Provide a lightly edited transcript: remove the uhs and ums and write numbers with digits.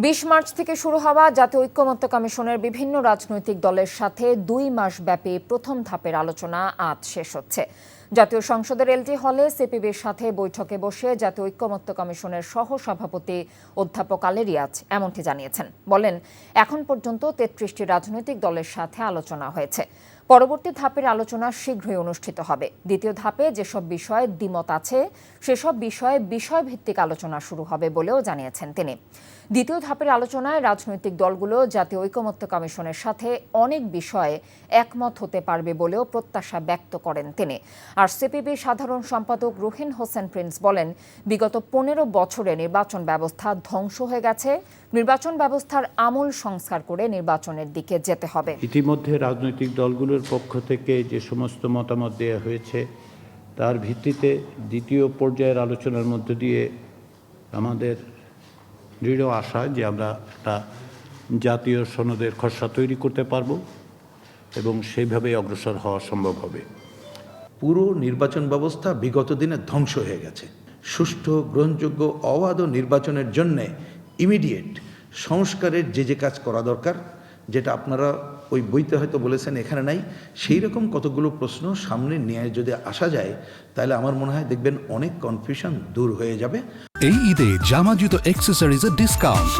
২০ March থেকে শুরু হওয়া জাতীয় ঐকমত্য কমিশনের বিভিন্ন রাজনৈতিক দলের সাথে ২ মাস ব্যাপী প্রথম ধাপের আলোচনা আজ শেষ হচ্ছে। জাতীয় সংসদের এলটি হলে সিপিবির সাথে বৈঠকে বসে জাতীয় ঐকমত্য কমিশনের সহসভাপতি অধ্যাপক আলী রিয়াজ এমনটি জানিয়েছেন। বলেন, এখন পর্যন্ত ৩৩টি রাজনৈতিক দলের সাথে আলোচনা হয়েছে। পরবর্তী ধাপের আলোচনা শীঘ্রই অনুষ্ঠিত হবে। দ্বিতীয় ধাপে যেসব বিষয়ে দ্বিমত আছে সেসব বিষয়ে বিষয়ভিত্তিক আলোচনা শুরু হবে বলেও জানিয়েছেন তিনি। দ্বিতীয় ধাপের আলোচনায় রাজনৈতিক দলগুলো জাতীয় ঐকমত্য কমিশনের সাথে অনেক বিষয়ে একমত হতে পারবে বলেও প্রত্যাশা ব্যক্ত করেন তিনি। আর সিপিবির সাধারণ সম্পাদক রুহিন হোসেন প্রিন্স বলেন, বিগত ১৫ বছরে নির্বাচন ব্যবস্থা ধ্বংস হয়ে গেছে। নির্বাচন ব্যবস্থার আমূল সংস্কার করে নির্বাচনের দিকে যেতে হবে। ইতিমধ্যে রাজনৈতিক দলগুলোর পক্ষ থেকে যে সমস্ত মতামত দেওয়া হয়েছে তার ভিত্তিতে দ্বিতীয় পর্যায়ের আলোচনার মধ্য দিয়ে আমাদের দৃঢ় আশা যে আমরা একটা জাতীয় সনদের খসড়া তৈরি করতে পারব এবং সেইভাবে অগ্রসর হওয়া সম্ভব হবে। পুরো নির্বাচন ব্যবস্থা বিগত দিনে ধ্বংস হয়ে গেছে। সুষ্ঠু, গ্রহণযোগ্য, অবাধ নির্বাচনের জন্যে ইমিডিয়েট সংস্কারের যে কাজ করা দরকার, যেটা আপনারা ওই বইতে হয়তো বলেছেন এখানে নাই, সেই রকম কতগুলো প্রশ্ন সামনে নিয়ে যদি আসা যায় তাহলে আমার মনে হয় দেখবেন অনেক কনফিউশন দূর হয়ে যাবে। এই ঈদে জামা জুতো অ্যাক্সেসরিজের ডিসকাউন্ট।